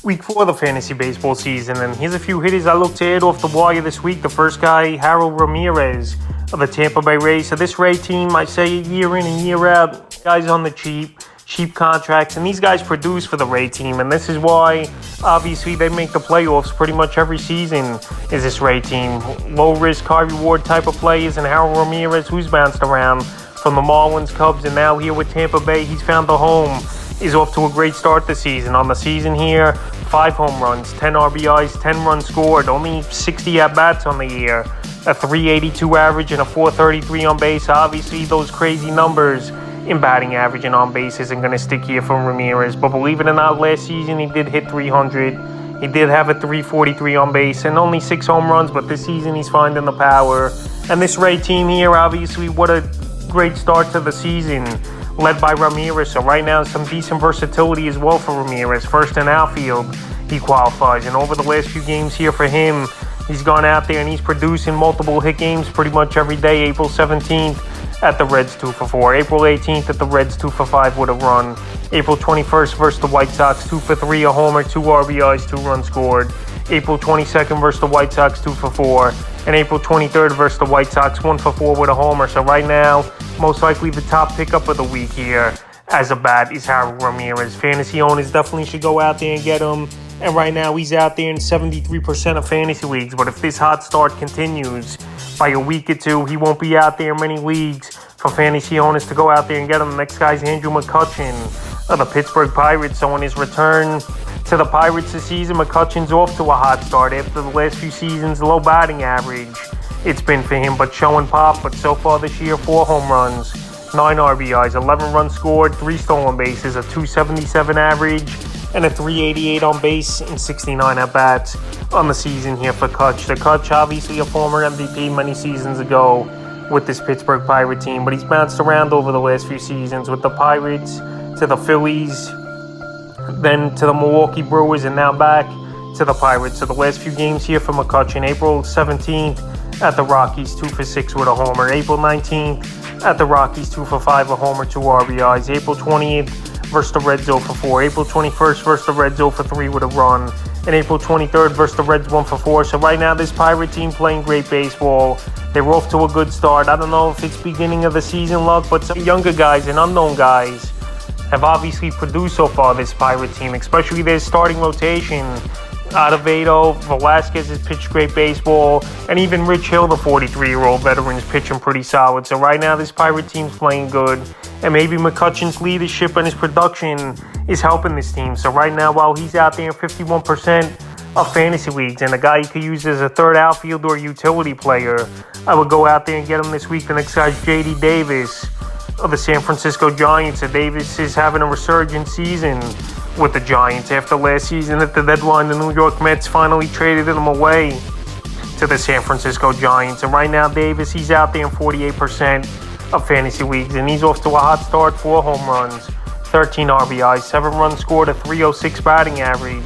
Week 4 of the fantasy baseball season, and here's a few hitters I look to add off the wire this week. The first guy, Harold Ramirez of the Tampa Bay Rays. So this Ray team, I say year in and year out, guys on the cheap contracts, and these guys produce for the Ray team, and this is why, obviously, they make the playoffs pretty much every season, is this Ray team. Low risk, high reward type of players, and Harold Ramirez, who's bounced around from the Marlins, Cubs, and now here with Tampa Bay, he's found a home. Is off to a great start this season. On the season here, 5 home runs, 10 RBIs, 10 runs scored, only 60 at-bats on the year, a 382 average and a 433 on base. Obviously, those crazy numbers in batting average and on base isn't going to stick here for Ramirez, but believe it or not, last season he did hit 300. He did have a 343 on base and only 6 home runs, but this season he's finding the power. And this Ray team here, obviously, what a great start to the season, led by Ramirez. So right now, some decent versatility as well for Ramirez. First in outfield, he qualifies. And over the last few games here for him, he's gone out there and he's producing multiple hit games pretty much every day. April 17th at the Reds 2-for-4. April 18th at the Reds 2-for-5 with a run. April 21st versus the White Sox, 2-for-3, a homer, 2 RBIs, 2 runs scored. April 22nd versus the White Sox, 2-for-4. And April 23rd versus the White Sox, 1-for-4 with a homer. So right now, most likely the top pickup of the week here as a bat is Harold Ramirez. Fantasy owners definitely should go out there and get him. And right now he's out there in 73% of fantasy leagues. But if this hot start continues by a week or two, he won't be out there in many leagues for fantasy owners to go out there and get him. The next guy's Andrew McCutchen of the Pittsburgh Pirates. So on his return to the Pirates this season, McCutchen's off to a hot start after the last few seasons. Low batting average it's been for him, but showing pop. But so far this year, 4 home runs, 9 RBIs, 11 runs scored, 3 stolen bases, a 277 average, and a 388 on base and 69 at-bats on the season here for Kutch. The Kutch, obviously a former MVP many seasons ago with this Pittsburgh Pirate team, but he's bounced around over the last few seasons with the Pirates to the Phillies, then to the Milwaukee Brewers, and now back to the Pirates. So the last few games here for McCutchen: April 17th at the Rockies, 2-for-6 with a homer. April 19th at the Rockies, 2-for-5, a homer, 2 RBIs. April 20th versus the Reds, 0-for-4. April 21st versus the Reds, 0-for-3 with a run. And April 23rd versus the Reds, 1-for-4. So right now, this Pirate team playing great baseball. They're off to a good start. I don't know if it's beginning of the season luck, but some younger guys and unknown guys have obviously produced so far, this Pirate team, especially their starting rotation. Ottavado, Velasquez has pitched great baseball, and even Rich Hill, the 43-year-old veteran, is pitching pretty solid. So right now, this Pirate team's playing good, and maybe McCutchen's leadership and his production is helping this team. So right now, while he's out there in 51% of fantasy leagues, and a guy you could use as a third outfield or utility player, I would go out there and get him this week. The next guy's J.D. Davis of the San Francisco Giants. So Davis is having a resurgent season with the Giants. After last season at the deadline, the New York Mets finally traded him away to the San Francisco Giants. And right now, Davis, he's out there in 48% of fantasy leagues, and he's off to a hot start. 4 home runs, 13 RBIs, 7 runs scored, a 306 batting average,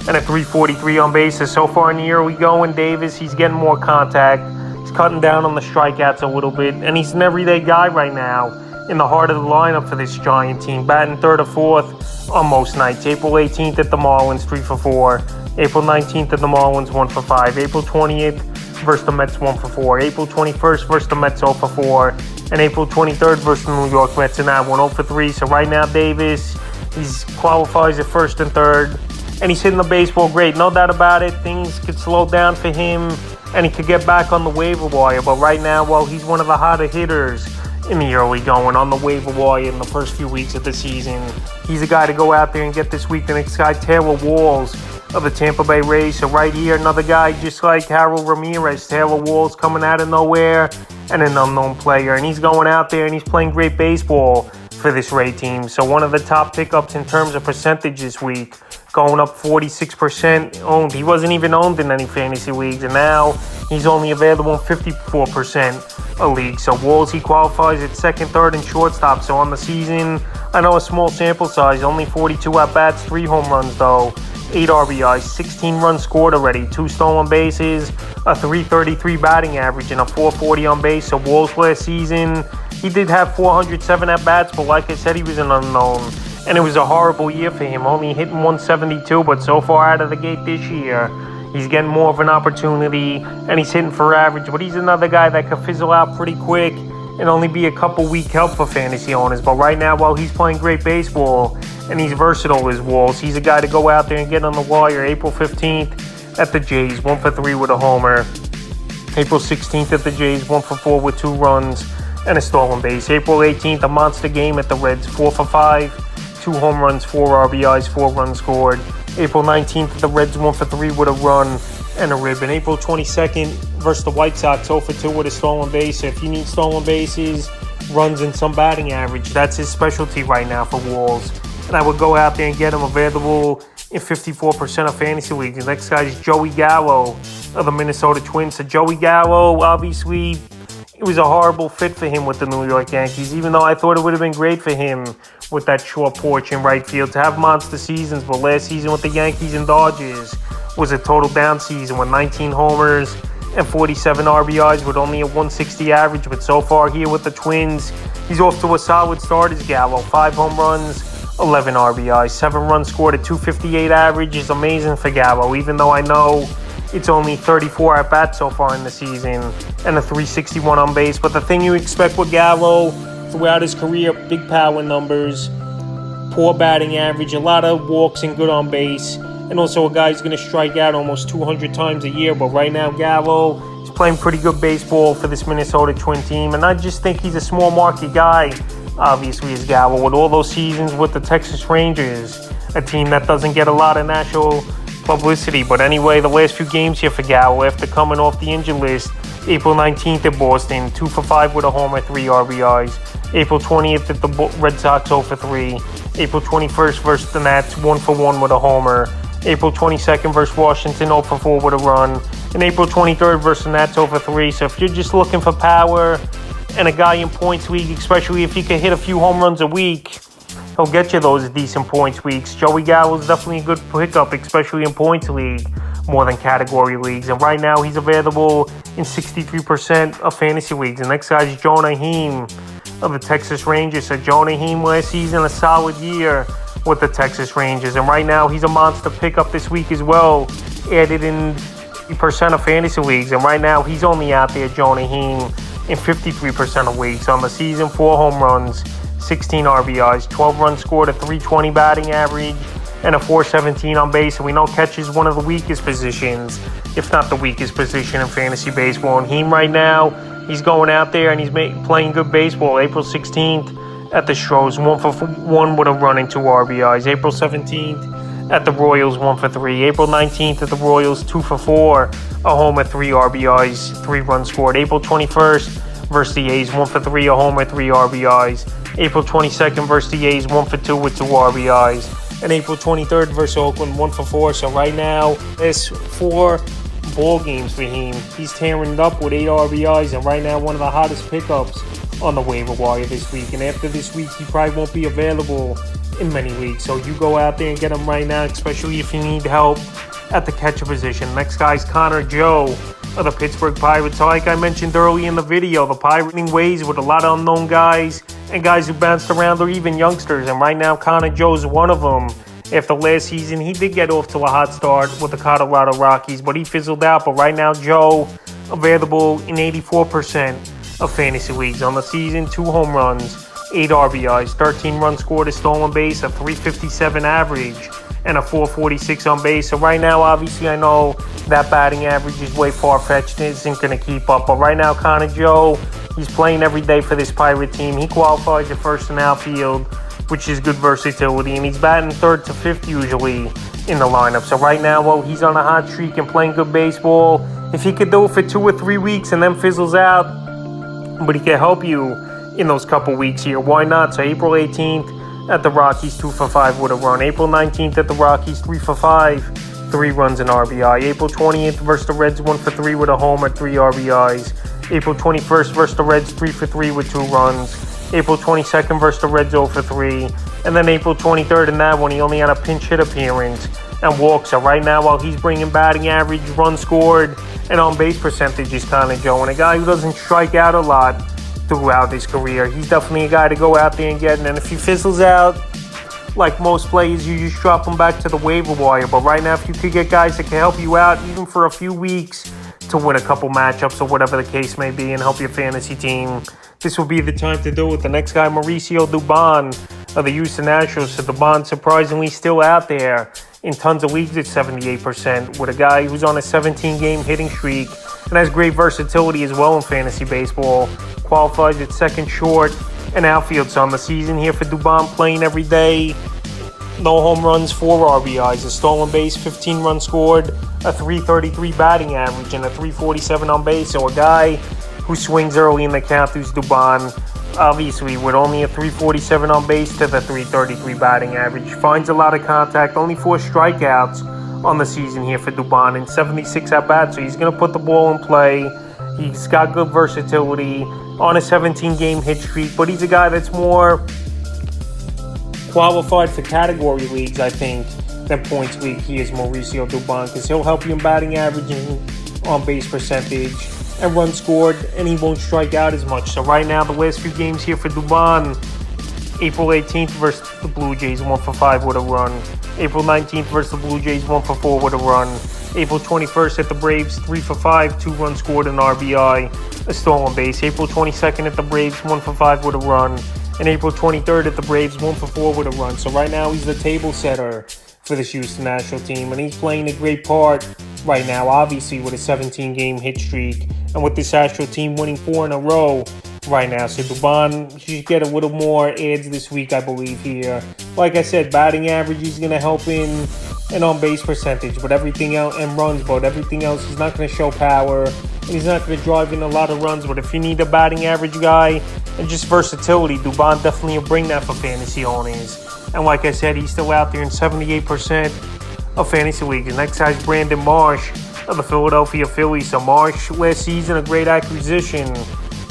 and a 343 on bases. So far in the year we go, and Davis, he's getting more contact. He's cutting down on the strikeouts a little bit, and he's an everyday guy right now in the heart of the lineup for this Giant team, batting 3rd or 4th on most nights. April 18th at the Marlins, 3-for-4. April 19th at the Marlins, 1-for-5. April 20th versus the Mets, 1-for-4. April 21st versus the Mets, 0-for-4. And April 23rd versus the New York Mets, and that one, 0-for-3. So right now, Davis, he qualifies at 1st and 3rd, and he's hitting the baseball great. No doubt about it, things could slow down for him, and he could get back on the waiver wire. But right now, while he's one of the hotter hitters in the early going on the waiver wire in the first few weeks of the season, he's a guy to go out there and get this week. The next guy, Taylor Walls of the Tampa Bay Rays. So right here, another guy just like Harold Ramirez. Taylor Walls coming out of nowhere and an unknown player, and he's going out there and he's playing great baseball for this Ray team. So one of the top pickups in terms of percentage this week, going up 46% owned. He wasn't even owned in any fantasy leagues, and now he's only available in 54% of leagues. So Walls, he qualifies at 2nd, 3rd, and shortstop. So on the season, I know a small sample size, only 42 at-bats, 3 home runs though, 8 RBIs, 16 runs scored already, 2 stolen bases, a 333 batting average, and a 440 on base. So Walls last season, he did have 407 at-bats, but like I said, he was an unknown. and it was a horrible year for him, only hitting 172, but so far out of the gate this year, he's getting more of an opportunity, and he's hitting for average, but he's another guy that could fizzle out pretty quick and only be a couple week help for fantasy owners. But right now, while he's playing great baseball and he's versatile as Walls, he's a guy to go out there and get on the wire. April 15th at the Jays, 1 for 3 with a homer. April 16th at the Jays, 1 for 4 with 2 runs and a stolen base. April 18th, a monster game at the Reds, 4 for 5, 2 home runs, 4 RBIs, 4 runs scored. April 19th, the Reds 1 for 3 with a run and a rib. And April 22nd versus the White Sox, 0 for 2 with a stolen base. If you need stolen bases, runs, and some batting average, that's his specialty right now for Walls. And I would go out there and get him available in 54% of fantasy leagues. The next guy is Joey Gallo of the Minnesota Twins. So Joey Gallo, obviously, it was a horrible fit for him with the New York Yankees, even though I thought it would have been great for him with that short porch in right field to have monster seasons. But last season with the Yankees and Dodgers was a total down season with 19 homers and 47 RBIs with only a 160 average. But so far here with the Twins, he's off to a solid start as Gallo. 5 home runs, 11 RBIs, 7 runs scored, at 258 average is amazing for Gallo, even though I know it's only 34 at-bats so far in the season and a 361 on base. But the thing you expect with Gallo throughout his career, big power numbers, poor batting average, a lot of walks and good on base, and also a guy who's going to strike out almost 200 times a year. But right now, Gallo is playing pretty good baseball for this Minnesota Twin team, and I just think he's a small market guy, obviously, is Gallo, with all those seasons with the Texas Rangers, a team that doesn't get a lot of national publicity. But anyway, the last few games here for Gallo after coming off the injured list: April 19th at Boston, 2 for 5 with a homer, 3 RBIs. April 20th at the Red Sox, 0 for 3. April 21st versus the Nats, 1 for 1 with a homer. April 22nd versus Washington, 0 for 4 with a run. And April 23rd versus the Nats, 0 for 3. So if you're just looking for power and a guy in points league, especially if he can hit a few home runs a week, he'll get you those decent points weeks. Joey Gallo is definitely a good pickup, especially in points league, more than category leagues. And right now, he's available in 63% of fantasy leagues. The next guy is Jonah Heim of the Texas Rangers. So Jonah Heim last season, a solid year with the Texas Rangers. And right now, he's a monster pickup this week as well, added in 50% of fantasy leagues. And right now, he's only out there, Jonah Heim, in 53% of leagues. On the season, 4 home runs, 16 RBIs, 12 runs scored, a 320 batting average, and a 417 on base. And we know catch is one of the weakest positions, if not the weakest position in fantasy baseball. And Heim right now, he's going out there and he's playing good baseball. April 16th at the Stros, 1 for 1 with a run and 2 RBIs. April 17th at the Royals, 1 for 3. April 19th at the Royals, 2 for 4, a homer, 3 RBIs, 3 runs scored. April 21st versus the A's, 1 for 3, a homer, 3 RBIs. April 22nd versus the A's, 1 for 2 with 2 RBIs. And April 23rd versus Oakland, 1 for 4. So right now, there's 4 ball games for him. He's tearing it up with 8 RBIs, and right now one of the hottest pickups on the waiver wire this week. And after this week, he probably won't be available in many leagues. So you go out there and get him right now, especially if you need help at the catcher position. Next guy's Connor Joe of the Pittsburgh Pirates. So like I mentioned early in the video, the Pirating ways with a lot of unknown guys and guys who bounced around or even youngsters. And right now, Connor Joe's one of them. After last season, he did get off to a hot start with the Colorado Rockies, but he fizzled out. But right now, Joe available in 84% of fantasy leagues. On the season, 2 home runs, 8 RBIs, 13 runs scored, a stolen base, a 357 average, and a 446 on base. So right now, obviously, I know that batting average is way far-fetched and isn't going to keep up. But right now, Connor Joe, he's playing every day for this Pirate team. He qualifies at first and outfield, which is good versatility, and he's batting 3rd to 5th usually in the lineup. So right now, well, he's on a hot streak and playing good baseball. If he could do it for 2 or 3 weeks and then fizzles out, but he can help you in those couple weeks here, why not? So April 18th at the Rockies, 2 for 5 with a run. April 19th at the Rockies, 3 for 5, 3 runs and RBI. April 20th versus the Reds, 1 for 3 with a homer, 3 RBIs. April 21st versus the Reds, 3 for 3 with 2 runs. April 22nd versus the Reds, 0 for 3. And then April 23rd in that one, he only had a pinch hit appearance and walks. So right now, while he's bringing batting average, runs scored, and on-base percentage, is Connor Joe. And a guy who doesn't strike out a lot throughout his career, he's definitely a guy to go out there and get. And if he fizzles out, like most players, you just drop them back to the waiver wire. But right now, if you could get guys that can help you out, even for a few weeks, to win a couple matchups or whatever the case may be and help your fantasy team, this will be the time to do it. The next guy, Mauricio Dubon of the Houston Astros. So Dubon surprisingly still out there in tons of leagues at 78%, with a guy who's on a 17-game hitting streak and has great versatility as well in fantasy baseball. Qualifies at second, short, and outfield. So on the season here for Dubon, playing every day, no home runs, 4 RBIs, a stolen base, 15 runs scored, a 333 batting average, and a 347 on base. So a guy who swings early in the count, who's Dubon, obviously with only a 347 on base to the 333 batting average. Finds a lot of contact, only 4 strikeouts on the season here for Dubon and 76 at-bats. So he's going to put the ball in play. He's got good versatility on a 17-game hit streak, but he's a guy that's more qualified for category leagues, I think, than points league. He is Mauricio Dubon, because he'll help you in batting average and on-base percentage and runs scored, and he won't strike out as much. So right now, the last few games here for Dubon: April 18th versus the Blue Jays, 1 for 5 with a run. April 19th versus the Blue Jays, 1 for 4 with a run. April 21st at the Braves, 3 for 5, 2 runs scored, an RBI, a stolen base. April 22nd at the Braves, 1 for 5 with a run. And April 23rd at the Braves, 1 for 4 with a run. So right now he's the table setter for this Houston national team, and he's playing a great part right now, obviously with a 17-game hit streak, and with this Astro team winning 4 in a row right now. So Dubon should get a little more adds this week, I believe, here. Like I said, batting average, he's going to help in an on-base percentage, but everything else, and runs, but everything else, he's not going to show power, and he's not going to drive in a lot of runs. But if you need a batting average guy and just versatility, Dubon definitely will bring that for fantasy owners. And like I said, he's still out there in 78% of fantasy leagues. Next guy's Brandon Marsh of the Philadelphia Phillies. So Marsh, last season, a great acquisition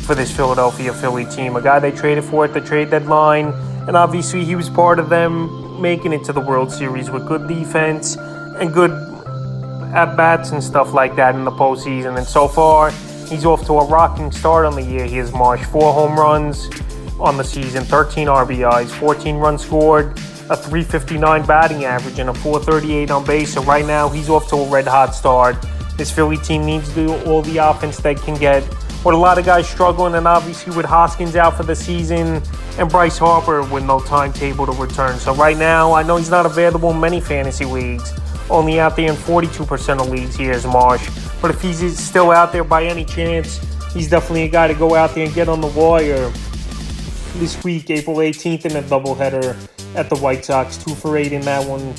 for this Philadelphia Philly team. A guy they traded for at the trade deadline. And obviously he was part of them making it to the World Series with good defense and good at-bats and stuff like that in the postseason. And so far, he's off to a rocking start on the year. He has Marsh, 4 home runs on the season, 13 RBIs, 14 runs scored, a 359 batting average, and a 438 on base. So right now, he's off to a red-hot start. This Philly team needs to do all the offense they can get, with a lot of guys struggling, and obviously with Hoskins out for the season and Bryce Harper with no timetable to return. So right now, I know he's not available in many fantasy leagues, only out there in 42% of leagues. Here's Marsh. But if he's still out there by any chance, he's definitely a guy to go out there and get on the wire this week, April 18th, in a doubleheader at the White Sox, 2 for 8 in that one.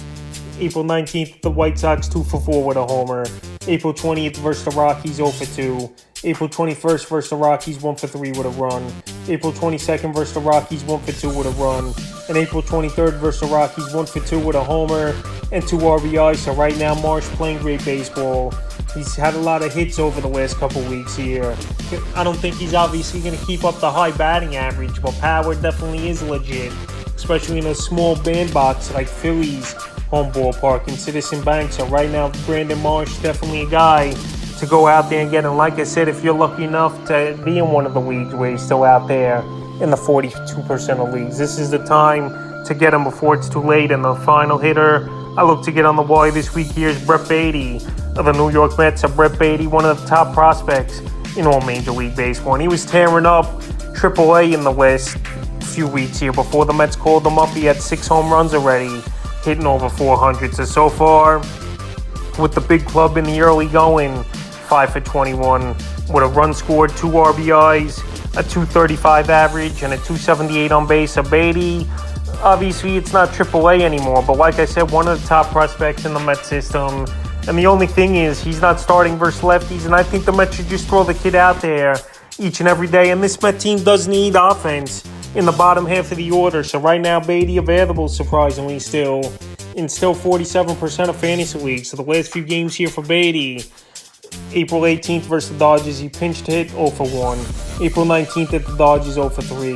April 19th, the White Sox, 2 for 4 with a homer. April 20th versus the Rockies, 0 for 2. April 21st versus the Rockies, 1 for 3 with a run. April 22nd versus the Rockies, 1 for 2 with a run. And April 23rd versus the Rockies, 1 for 2 with a homer and 2 RBIs. So right now, Marsh playing great baseball. He's had a lot of hits over the last couple weeks here. I don't think he's obviously going to keep up the high batting average, but power definitely is legit, especially in a small bandbox like Philly's home ballpark in Citizen Bank. So right now, Brandon Marsh, definitely a guy to go out there and get. And like I said, if you're lucky enough to be in one of the leagues where he's still out there in the 42% of leagues, this is the time to get him before it's too late. And the final hitter I look to get on the wire this week here is Brett Baty of the New York Mets. So Brett Baty, one of the top prospects in all Major League Baseball, and he was tearing up AAA in the last few weeks here. Before the Mets called him up, he had 6 home runs already, hitting over 400. So far, with the big club in the early going, 5 for 21 with a run scored, 2 RBIs, a 235 average, and a 278 on base. So Baty, obviously it's not AAA anymore, but like I said, one of the top prospects in the Mets system. And the only thing is, he's not starting versus lefties, and I think the Mets should just throw the kid out there each and every day. And this Mets team does need offense in the bottom half of the order. So right now, Baty available, surprisingly, still in 47% of fantasy leagues. So the last few games here for Baty: April 18th versus the Dodgers, he pinched hit, 0 for 1. April 19th at the Dodgers, 0 for 3.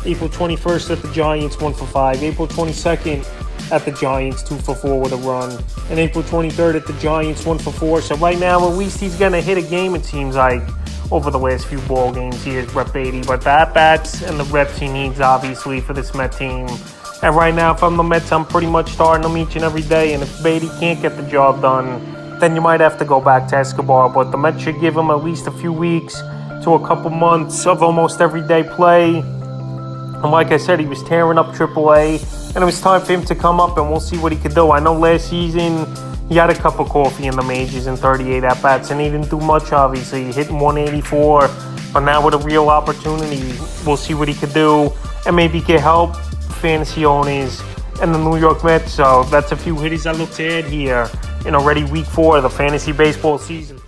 April 21st at the Giants, 1 for 5. April 22nd at the Giants, 2 for 4 with a run. And April 23rd at the Giants, 1 for 4. So right now, at least he's going to hit a game, it seems like, over the last few ball games. Here's Brett Baty. But the at-bats and the reps he needs, obviously, for this Met team And right now, if I'm the Mets, I'm pretty much starting them each and every day. And if Beatty can't get the job done, then you might have to go back to Escobar. But the Mets should give him at least a few weeks to a couple months of almost everyday play. And like I said, he was tearing up AAA, and it was time for him to come up, and we'll see what he could do. I know last season he had a cup of coffee in the majors in 38 at-bats, and he didn't do much, obviously. He hit 184, but now with a real opportunity, we'll see what he could do, and maybe get help fantasy owners and the New York Mets. So that's a few hitters I look to add here in already week 4 of the fantasy baseball season.